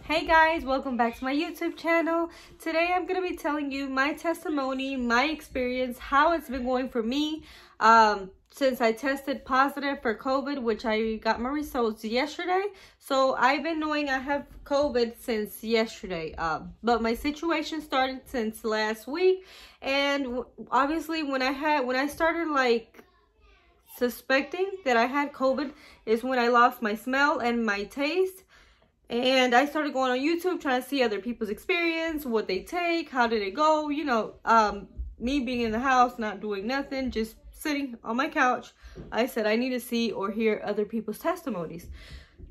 Hey guys, welcome back to my YouTube channel. Today I'm going to be telling you my testimony, my experience, how it's been going for me since I tested positive for COVID, which I got my results yesterday. So I've been knowing I have COVID since yesterday, but my situation started since last week. And obviously when I started like suspecting that I had COVID is when I lost my smell and my taste. And I started going on YouTube trying to see other people's experience, what they take, how did it go, you know, me being in the house, not doing nothing, just sitting on my couch. I said I need to see or hear other people's testimonies.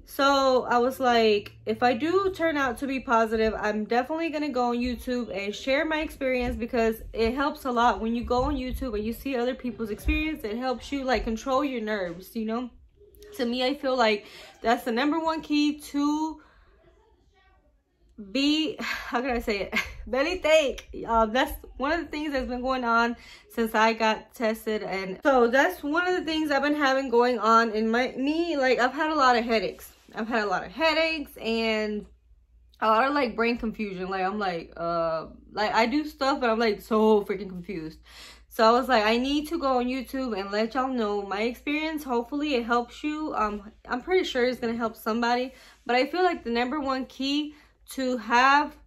So I was like, if I do turn out to be positive, I'm definitely going to go on YouTube and share my experience, because it helps a lot when you go on YouTube and you see other people's experience. It helps you like control your nerves, you know. To me, I feel like that's the #1 key to be, how can I say it? Belly ache. That's one of the things that's been going on since I got tested. And so that's one of the things I've been having going on in me. Like, I've had a lot of headaches. I've had a lot of headaches and a lot of like brain confusion. Like, I'm like I do stuff, but I'm like so freaking confused. So I was like, I need to go on YouTube and let y'all know my experience. Hopefully it helps you. I'm pretty sure it's going to help somebody. But I feel like the #1 key to have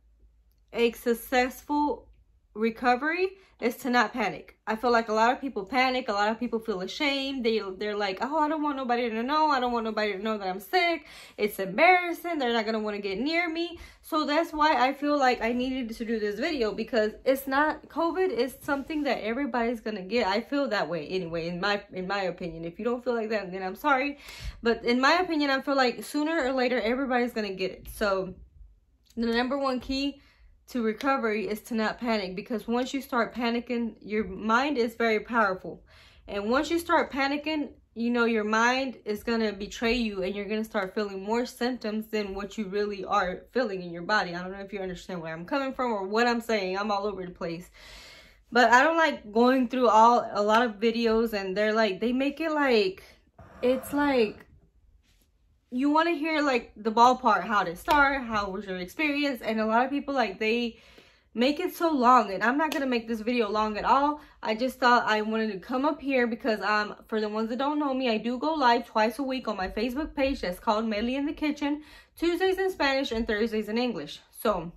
a successful recovery is to not panic. I feel like a lot of people panic. A lot of people feel ashamed. They're like, oh, I don't want nobody to know. I don't want nobody to know that I'm sick. It's embarrassing. They're not going to want to get near me. So that's why I feel like I needed to do this video, because it's not COVID. It's something that everybody's going to get. I feel that way anyway, in my opinion. If you don't feel like that, then I'm sorry. But in my opinion, I feel like sooner or later, everybody's going to get it. So the #1 key to recovery is to not panic, because once you start panicking, your mind is very powerful. And once you start panicking, you know, your mind is going to betray you and you're going to start feeling more symptoms than what you really are feeling in your body. I don't know if you understand where I'm coming from or what I'm saying. I'm all over the place. But I don't like going through a lot of videos, and they're like, they make it like, it's like, you want to hear like the ballpark, how to start, how was your experience. And a lot of people, like, they make it so long, and I'm not going to make this video long at all. I just thought I wanted to come up here because for the ones that don't know me, I do go live twice a week on my Facebook page that's called Meli in the Kitchen, Tuesdays in Spanish and Thursdays in English. So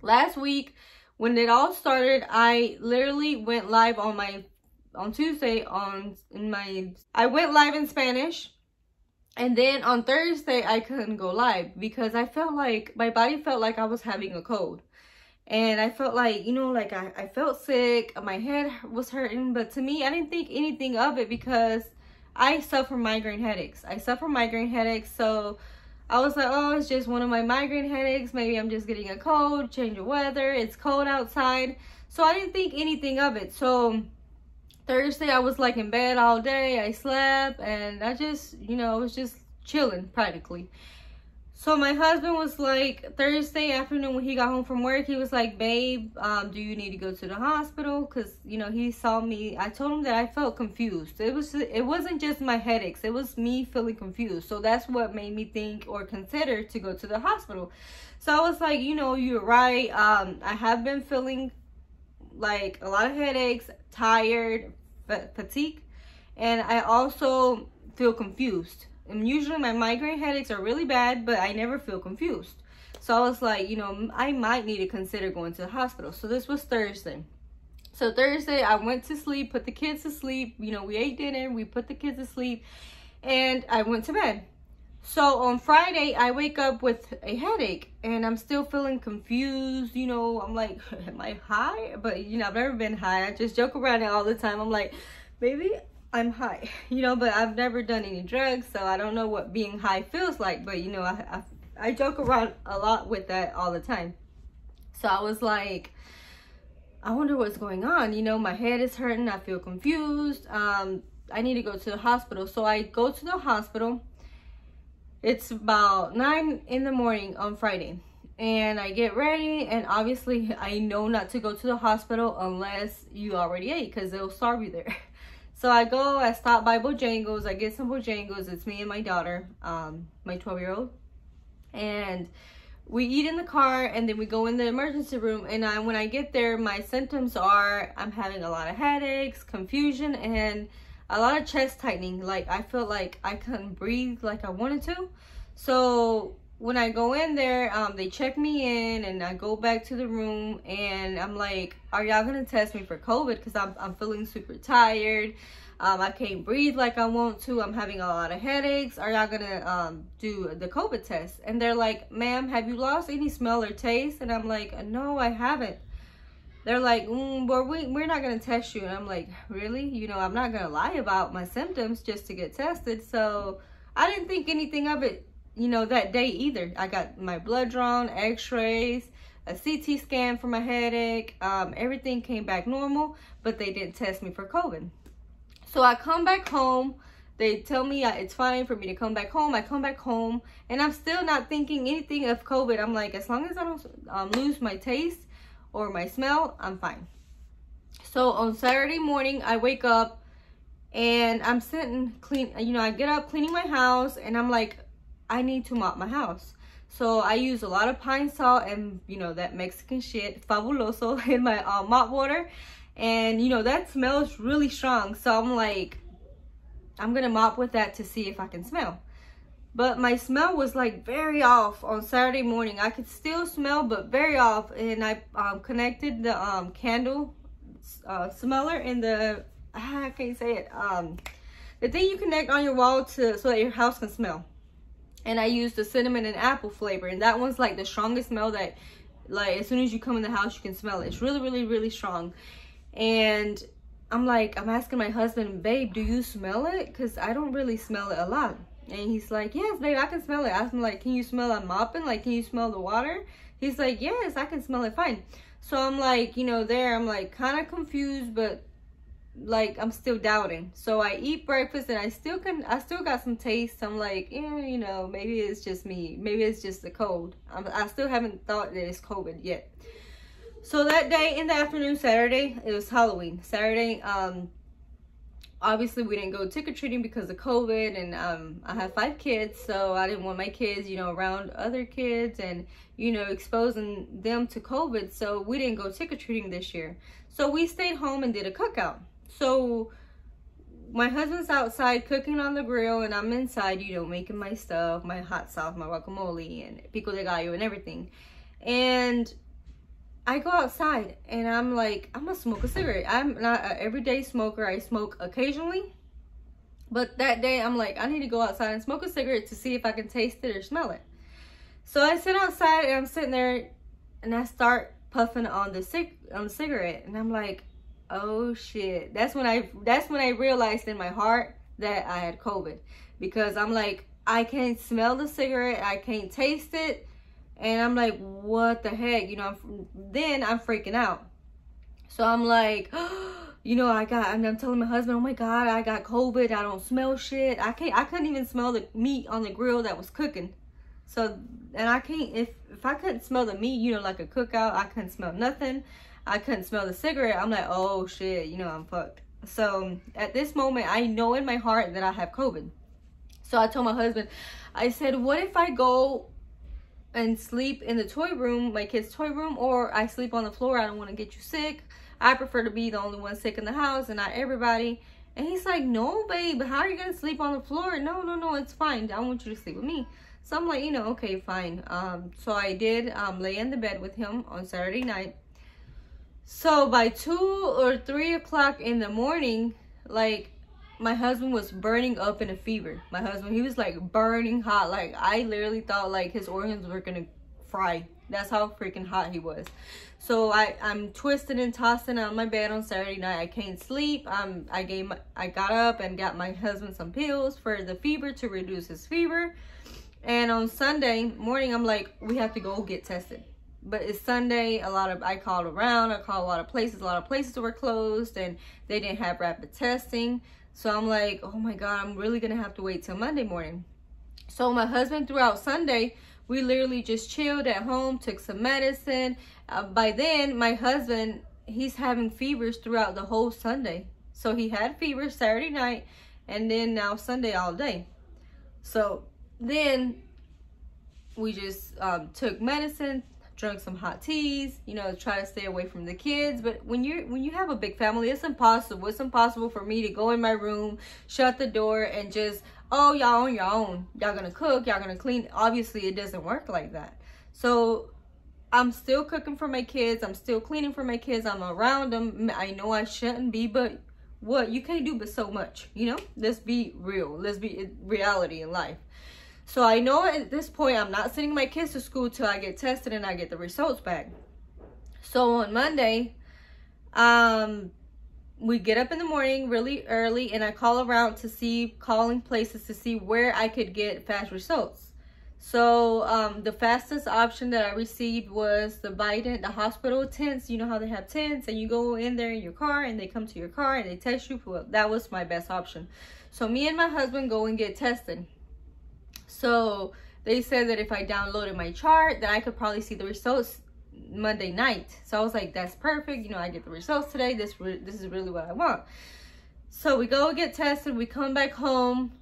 last week when it all started, I literally went live on Tuesday I went live in Spanish. And then on Thursday, I couldn't go live because I felt like, my body felt like I was having a cold. And I felt like, you know, like I felt sick, my head was hurting. But to me, I didn't think anything of it because I suffer migraine headaches. So I was like, oh, it's just one of my migraine headaches. Maybe I'm just getting a cold, change of weather. It's cold outside. So I didn't think anything of it. So Thursday, I was like in bed all day. I slept and I just, you know, I was just chilling practically. So my husband was like, Thursday afternoon when he got home from work, he was like, babe, do you need to go to the hospital? Because, you know, he saw me. I told him that I felt confused. It wasn't just my headaches. It was me feeling confused. So that's what made me think or consider to go to the hospital. So I was like, you know, you're right. I have been feeling like a lot of headaches, tired, fatigue, and I also feel confused. And usually my migraine headaches are really bad, but I never feel confused. So I was like, you know, I might need to consider going to the hospital. So this was Thursday. So Thursday, I went to sleep, put the kids to sleep. You know, we ate dinner, we put the kids to sleep, and I went to bed. So on Friday, I wake up with a headache and I'm still feeling confused. You know, I'm like, am I high? But, you know, I've never been high. I just joke around it all the time. I'm like, maybe I'm high, you know, but I've never done any drugs. So I don't know what being high feels like. But, you know, I joke around a lot with that all the time. So I was like, I wonder what's going on. You know, my head is hurting. I feel confused. I need to go to the hospital. So I go to the hospital. It's about 9 in the morning on Friday, and I get ready, and obviously I know not to go to the hospital unless you already ate, because they'll starve you there. So I stop by Bojangles, I get some Bojangles. It's me and my daughter, my 12-year-old, and we eat in the car, and then we go in the emergency room. And when I get there, my symptoms are I'm having a lot of headaches, confusion, and a lot of chest tightening. Like I felt like I couldn't breathe like I wanted to. So when I go in there, they check me in, and I go back to the room, and I'm like, are y'all gonna test me for COVID? Because I'm feeling super tired. I can't breathe like I want to. I'm having a lot of headaches. Are y'all gonna do the COVID test? And they're like, ma'am, have you lost any smell or taste? And I'm like, no, I haven't. They're like, well, we're not gonna test you. And I'm like, really? You know, I'm not gonna lie about my symptoms just to get tested. So I didn't think anything of it, you know, that day either. I got my blood drawn, x-rays, a CT scan for my headache. Everything came back normal, but they didn't test me for COVID. So I come back home. They tell me it's fine for me to come back home. I come back home, and I'm still not thinking anything of COVID. I'm like, as long as I don't lose my taste or my smell, I'm fine. So on Saturday morning, I wake up, and I'm sitting you know, I get up cleaning my house, and I'm like, I need to mop my house. So I use a lot of pine salt and, you know, that Mexican shit, Fabuloso, in my mop water. And, you know, that smells really strong. So I'm like, I'm going to mop with that to see if I can smell. But my smell was like very off on Saturday morning. I could still smell, but very off. And I connected the candle smeller in the, I can't say it, the thing you connect on your wall so that your house can smell. And I used the cinnamon and apple flavor. And that one's like the strongest smell that, like, as soon as you come in the house, you can smell it. It's really, really, really strong. And I'm like, I'm asking my husband, babe, do you smell it? Because I don't really smell it a lot. And he's like, yes, babe, I can smell it. I asked him, like, can you smell I'm mopping? Like, can you smell the water? He's like, yes, I can smell it fine. So I'm like, you know, I'm like kind of confused, but like I'm still doubting. So I eat breakfast, and I still got some taste. I'm like, yeah, you know, maybe it's just me. Maybe it's just the cold. I still haven't thought that it's COVID yet. So that day in the afternoon, Saturday, it was Halloween. Saturday, obviously we didn't go trick-or-treating because of COVID, and I have 5 kids, so I didn't want my kids, you know, around other kids and, you know, exposing them to COVID. So we didn't go trick-or-treating this year. So we stayed home and did a cookout. So my husband's outside cooking on the grill, and I'm inside, you know, making my stuff, my hot sauce, my guacamole, and pico de gallo and everything. And I go outside, and I'm like, I'm gonna smoke a cigarette. I'm not an everyday smoker. I smoke occasionally. But that day, I'm like, I need to go outside and smoke a cigarette to see if I can taste it or smell it. So I sit outside, and I'm sitting there, and I start puffing on the cigarette. And I'm like, oh shit. That's when I realized in my heart that I had COVID. Because I'm like, I can't smell the cigarette. I can't taste it. And I'm like, what the heck? You know, then I'm freaking out. So I'm like, you know, and I'm telling my husband, oh my God, I got COVID. I don't smell shit. I couldn't even smell the meat on the grill that was cooking. So, and I can't, if I couldn't smell the meat, you know, like a cookout, I couldn't smell nothing. I couldn't smell the cigarette. I'm like, oh shit, you know, I'm fucked. So at this moment, I know in my heart that I have COVID. So I told my husband, I said, what if I go and sleep in the toy room, my kid's toy room, or I sleep on the floor? I don't want to get you sick. I prefer to be the only one sick in the house and not everybody. And he's like, no, babe, how are you going to sleep on the floor? No, it's fine. I want you to sleep with me. So I'm like, you know, okay, fine. So I did lay in the bed with him on Saturday night. So by 2 or 3 o'clock in the morning, like, my husband was burning up in a fever. My husband, he was like burning hot. Like, I literally thought like his organs were gonna fry. That's how freaking hot he was. So I'm twisted and tossing on my bed on Saturday night. I can't sleep. I got up and got my husband some pills for the fever to reduce his fever. And on Sunday morning, I'm like, we have to go get tested. But it's Sunday. I called around. I called a lot of places. A lot of places were closed and they didn't have rapid testing. So I'm like, oh my God, I'm really going to have to wait till Monday morning. So my husband, throughout Sunday, we literally just chilled at home, took some medicine. By then, my husband, he's having fevers throughout the whole Sunday. So he had fever Saturday night and then now Sunday all day. So then we just took medicine, drank some hot teas, you know, try to stay away from the kids. But when you have a big family, it's impossible for me to go in my room, shut the door, and just, oh, y'all on your own, y'all gonna cook, y'all gonna clean. Obviously it doesn't work like that. So I'm still cooking for my kids, I'm still cleaning for my kids, I'm around them. I know I shouldn't be, but what you can't do but so much, you know. Let's be real, let's be reality in life. So I know at this point I'm not sending my kids to school till I get tested and I get the results back. So on Monday, we get up in the morning really early and I call around to see, calling places to see where I could get fast results. So the fastest option that I received was the Biden, the hospital tents. You know how they have tents and you go in there in your car and they come to your car and they test you. Well, that was my best option. So me and my husband go and get tested. So they said that if I downloaded my chart, that I could probably see the results Monday night. So I was like, that's perfect. You know, I get the results today. This is really what I want. So we go get tested. We come back home.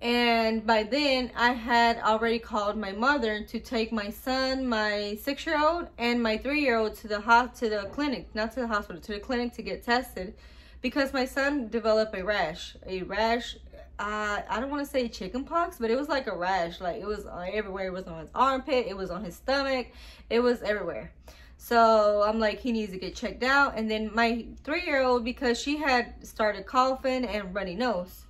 And by then, I had already called my mother to take my son, my 6-year-old, and my 3-year-old to the clinic, not to the hospital, to the clinic to get tested, because my son developed a rash. I don't want to say chicken pox, but it was like a rash. Like it was everywhere. It was on his armpit. It was on his stomach. It was everywhere. So I'm like, he needs to get checked out. And then my 3-year-old, because she had started coughing and runny nose.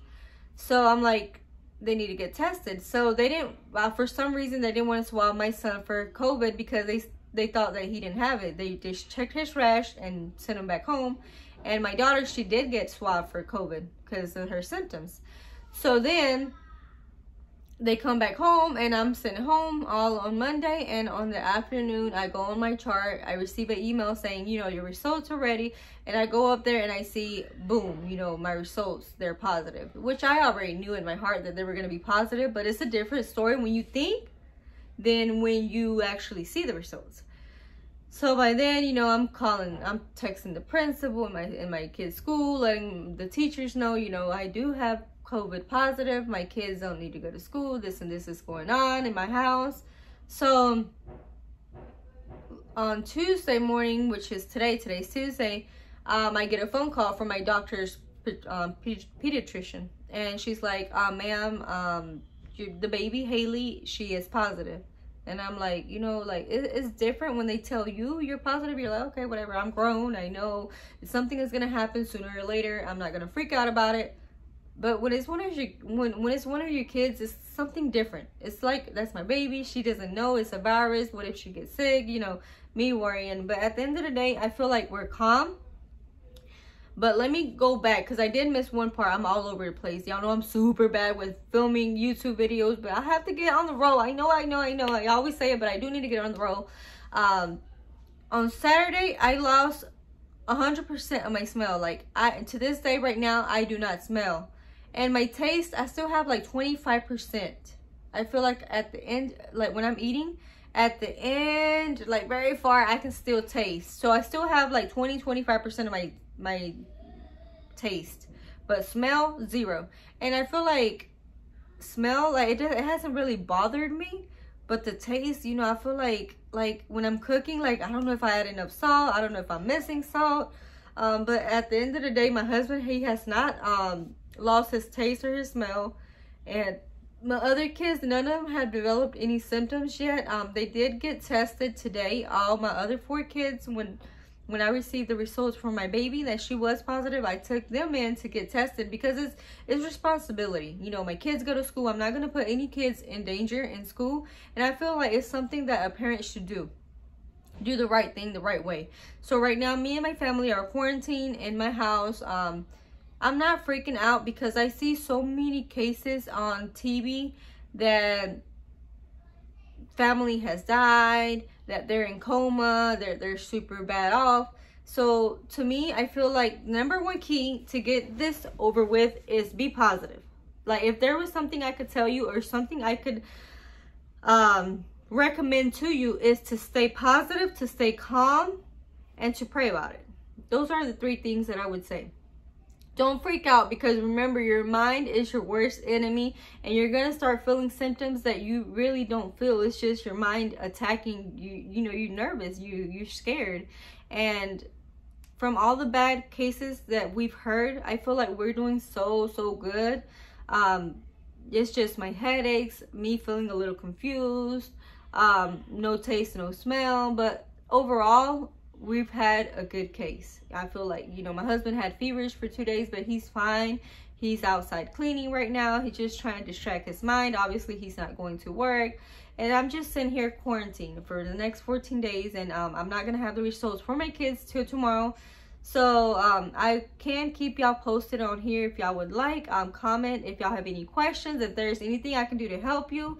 So I'm like, they need to get tested. So they didn't, for some reason, they didn't want to swab my son for COVID because they thought that he didn't have it. They just checked his rash and sent him back home. And my daughter, she did get swabbed for COVID because of her symptoms. So then they come back home and I'm sitting home all on Monday, and on the afternoon I go on my chart, I receive an email saying, you know, your results are ready, and I go up there and I see, boom, you know, my results, they're positive, which I already knew in my heart that they were going to be positive, but it's a different story when you think than when you actually see the results. So by then, you know, I'm texting the principal in my kid's school, letting the teachers know, you know, I do have COVID positive. My kids don't need to go to school. This and this is going on in my house. So on Tuesday morning, which is today's Tuesday, I get a phone call from my doctor's pediatrician, and she's like, ma'am, the baby Haley, she is positive. And I'm like, you know, like it's different when they tell you you're positive. You're like, okay, whatever, I'm grown, I know something is gonna happen sooner or later. I'm not gonna freak out about it. But when it's one of your kids, it's something different. It's like, that's my baby. She doesn't know it's a virus. What if she gets sick? You know, me worrying. But at the end of the day, I feel like we're calm. But let me go back, because I did miss one part. I'm all over the place. Y'all know I'm super bad with filming YouTube videos, but I have to get on the roll. I know. I always say it, but I do need to get on the roll. On Saturday, I lost 100% of my smell. Like, to this day right now, I do not smell. And my taste, I still have like 25%. I feel like at the end, like when I'm eating, at the end, like very far, I can still taste. So I still have like 25% of my taste. But smell, 0. And I feel like smell, like it hasn't really bothered me. But the taste, you know, I feel like when I'm cooking, like I don't know if I had enough salt. I don't know if I'm missing salt. But at the end of the day, my husband, he has not lost his taste or his smell. And my other kids, none of them have developed any symptoms yet. They did get tested today. All my other 4 kids, when I received the results from my baby that she was positive, I took them in to get tested because it's responsibility. You know, my kids go to school. I'm not going to put any kids in danger in school. And I feel like it's something that a parent should do. Do the right thing the right way. So right now, me and my family are quarantined in my house. I'm not freaking out because I see so many cases on TV that family has died, that they're in coma, they're super bad off. So to me, I feel like #1 key to get this over with is be positive. Like if there was something I could tell you or something I could recommend to you, is to stay positive, to stay calm, and to pray about it. Those are the 3 things that I would say. Don't freak out, because remember, your mind is your worst enemy, and you're gonna start feeling symptoms that you really don't feel. It's just your mind attacking you. You know, you're nervous, you're scared. And from all the bad cases that we've heard, I feel like we're doing so good. It's just my headaches, me feeling a little confused, no taste, no smell, but overall we've had a good case. I feel like, you know, my husband had fevers for 2 days, but he's fine. He's outside cleaning right now. He's just trying to distract his mind. Obviously, he's not going to work. And I'm just sitting here quarantined for the next 14 days. And I'm not going to have the results for my kids till tomorrow. So I can keep y'all posted on here if y'all would like. Comment if y'all have any questions. If there's anything I can do to help you,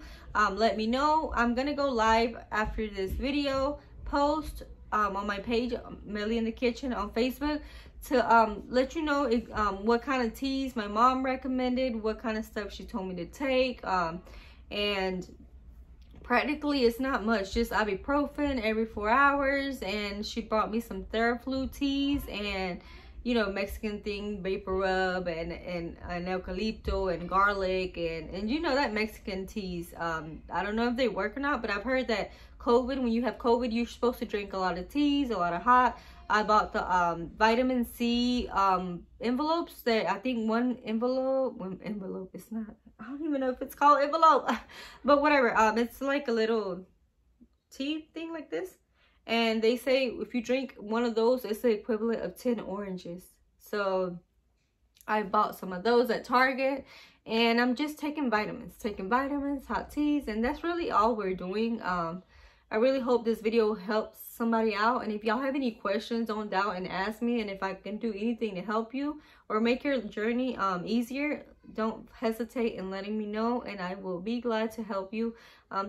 let me know. I'm going to go live after this video post on my page, Melly in the Kitchen on Facebook, to let you know if, what kind of teas my mom recommended, what kind of stuff she told me to take, and practically it's not much, just ibuprofen every 4 hours, and she brought me some Theraflu teas, and you know, Mexican thing, vapor rub, and eucalypto and garlic, and you know, that Mexican teas, I don't know if they work or not, but I've heard that COVID, when you have COVID, you're supposed to drink a lot of teas, a lot of hot. I bought the vitamin C envelopes that I think one envelope, it's not, I don't even know if it's called envelope, but whatever, it's like a little tea thing like this. And they say if you drink one of those, it's the equivalent of 10 oranges. So I bought some of those at Target. And I'm just taking vitamins, hot teas. And that's really all we're doing. I really hope this video helps somebody out. And if y'all have any questions, don't doubt and ask me. And if I can do anything to help you or make your journey easier, don't hesitate in letting me know, and I will be glad to help you.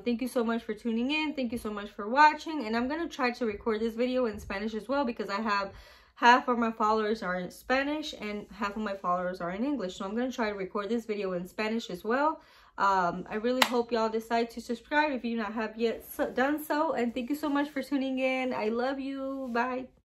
Thank you so much for tuning in. Thank you so much for watching. And I'm going to try to record this video in Spanish as well, because I have half of my followers are in Spanish and half of my followers are in English. So I'm going to try to record this video in Spanish as well. I really hope y'all decide to subscribe if you not have yet done so. And thank you so much for tuning in. I love you. Bye.